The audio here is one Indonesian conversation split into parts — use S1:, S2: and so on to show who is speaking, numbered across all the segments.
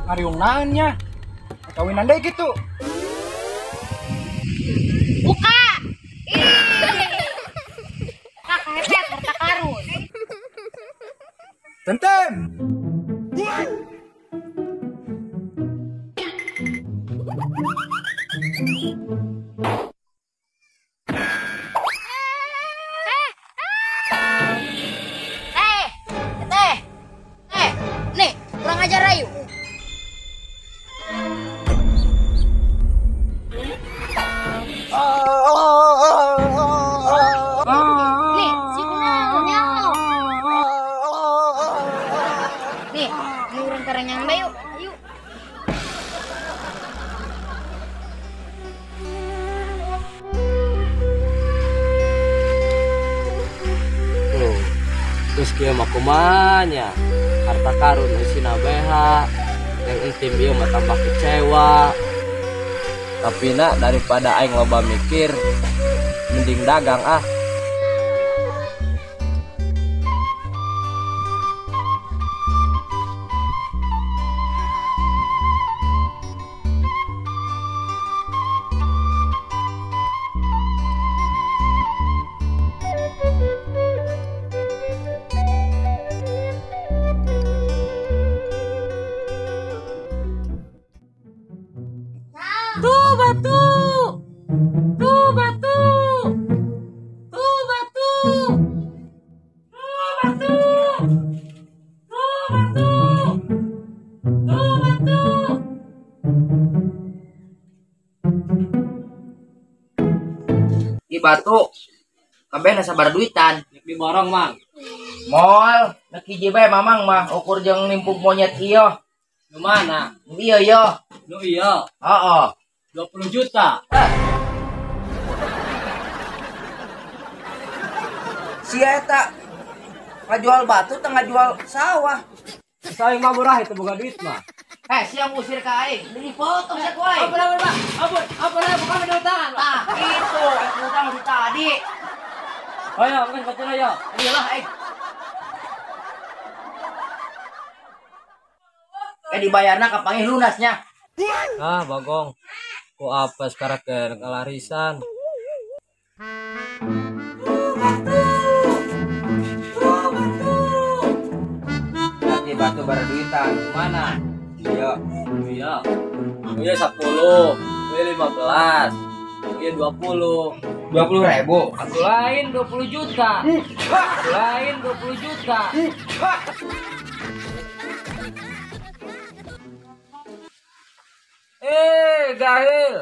S1: Ngariung naannya. Kawinan deh gitu.
S2: Buka. Kakak hebat harta karun.
S1: Tentem.
S2: Nih, kurang ajar Ayu. Nih, si kunalnya. Nih, nurun karanyang Bayu. Ayo.
S3: Terus kia mah kumanya harta karun isina beha yang intim ieu mah tambah kecewa. Tapi nak daripada aing loba mikir mending dagang ah.
S4: Tuh batu, tuh batu, tuh batu, tuh batu, tuh batu, tuh batu.
S5: Di batu kabeh sabar duitan
S3: Di borong mang.
S5: mall nak hiji bae mamang mah ukur jeung nimpuk monyet ieu
S3: Nu mana?
S5: ieu ieu
S3: Nu iya
S5: heeh
S3: 20 juta.
S5: si eta ngajual batu tengah jual sawah
S3: Saing mah murah itu bukan duit mah.
S5: siang usir ka aing beli foto sak wae
S3: Ampun, bukan ada tangan.
S5: tah itu aku utang di tadi
S3: Ayo, kan baca ayo.
S5: iyalah aing dibayarna kapangih lunasnya
S3: Ah, bagong. Ku apa sekarang ke kalarisan?
S5: nanti batu baraduitan mana iya
S3: Iya. Iya 10, iya 15, iya 20.
S5: 20.000
S3: Aku lain 20 juta. Aku lain 20 juta. Gahil.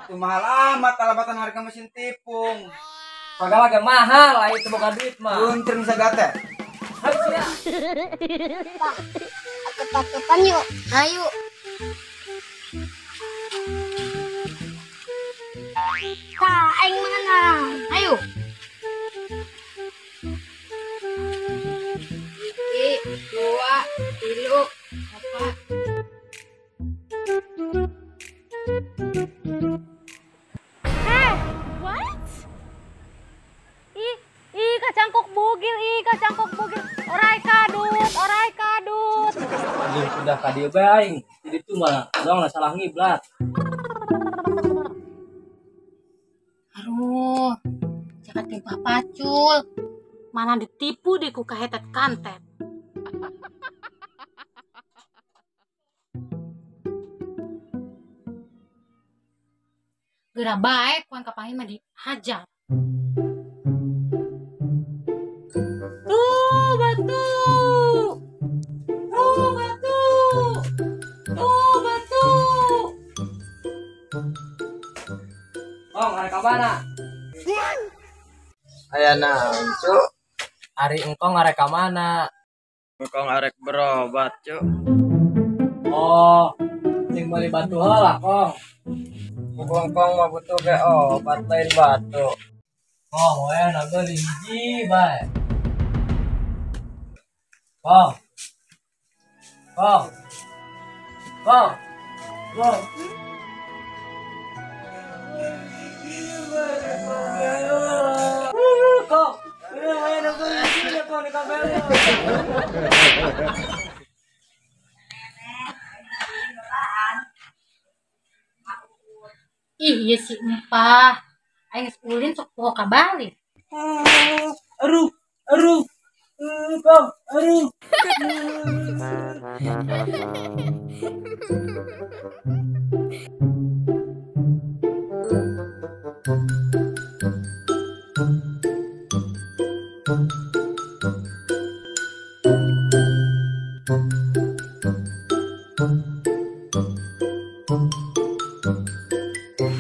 S1: Itu mahal amat alabatan harga mesin tipung.
S3: Pagala ge mahal, lah itu bukan duit mah.
S1: Luntreng sagate.
S3: Habis ya.
S2: Akep-akepan yuk. Ayo. Kak, aing mana? Ayo. Dua, tilu, empat.
S4: What? Ih, kacangkok bugil, kacangkok bugil. Orai kadut, orai kadut.
S3: Aduh, udah ka dieu bae aing. Jadi itu malah dong salah ngiblat.
S4: Aduh, jangan timpah pacul. Mana ditipu deh ku kahetet kantet. Geura bae kuan kapanggih mah dihajar. Tuh batu. Tuh batu. Tuh batu.
S3: Oh, arek ka mana?
S5: aya naon cuk
S3: Ari engkong arek ka mana?
S5: engkong arek berobat cuk
S3: Oh, sing beli batu heula kong.
S5: engkong mah butuh ge obat lain batu
S3: Kong, we na beli hiji bae. Kong. Kong. Kong. Kong. Kong. We na beli hiji kong di kabel.
S4: Iya si empah. Aing ulin sok poho ka Bali.
S3: Aduh, aduh, kau, aduh.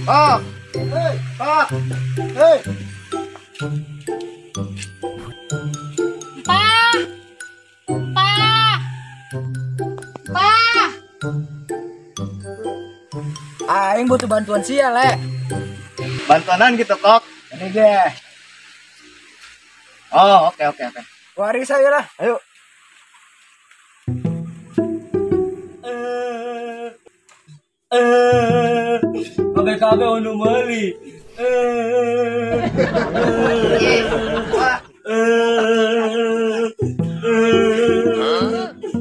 S5: Oh, Pak.
S1: Hei,
S4: Empah. Empah. Empah.
S5: Aing butuh bantuan sia, Le.
S1: bantuanan gitu kok.
S5: Ini ge.
S1: Oh, oke.
S5: Wari saya lah.
S1: Ayo.
S3: Kabe unu mali.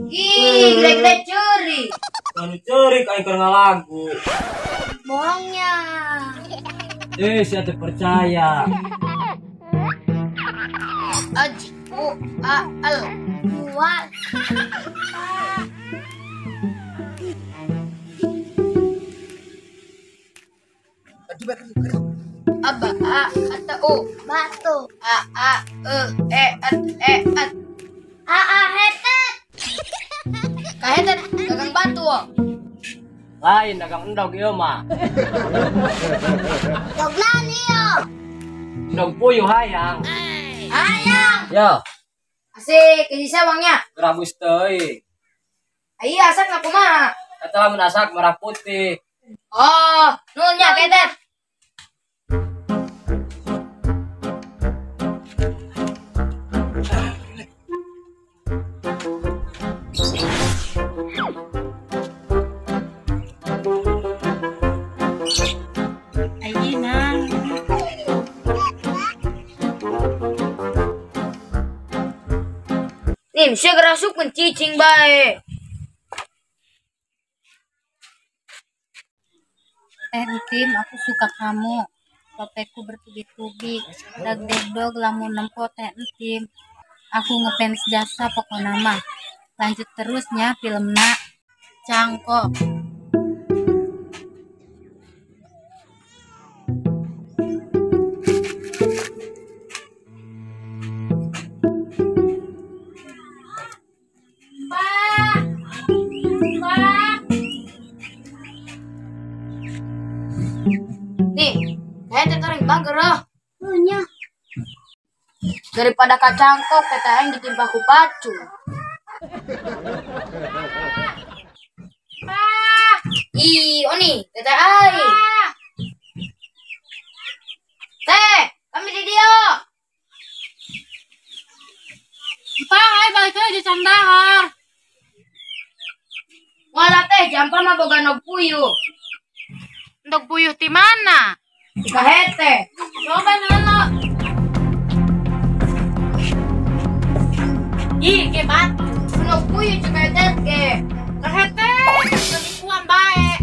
S2: Ih, gede-gede curi.
S3: Anu curi kayak karena lagu.
S2: Bohongnya.
S3: Saya percaya.
S2: Aji, u, a, l, mual. Aba, a, kata u. Batu. A, e, at. A, hetet. Kahetet, gagang batu.
S3: Lain dagang endog ieu mah.
S2: Joglan iyo.
S3: Endog puyuh hayang.
S2: Ayang.
S3: Yo,
S2: Asik, kasi sawangnya.
S3: rabus teuing.
S2: Ayo, asak na kumaha.
S3: Eta lamun asak merah putih.
S2: Oh, nunya ketet.
S4: Ayeuna.
S2: Nih, segera masuk mencicing bae.
S4: Tim, aku suka kamu. Topekku bertubi-tubi. Dagdegdog lamun nempo teh Tim. Aku ngefans jasa pokoknya mah. Lanjut terusnya filmna Cangkok.
S2: Nih, ketet orang bager ah. Nunya. Daripada kacangkok, tete aing ditimpa ku pacu. Ih, oni, tete aing. Teh, kami di dia.
S4: Pak, ayo balik lagi di Candahar.
S2: Walah teh, jampa mah boga nog puyuh.
S4: Untuk puyuh di mana?
S2: Di kahete.
S4: Coba nelo. Ih, ke batu.
S2: Nog puyuh cek ketet ke.
S4: Kahete, lebih kuat baik.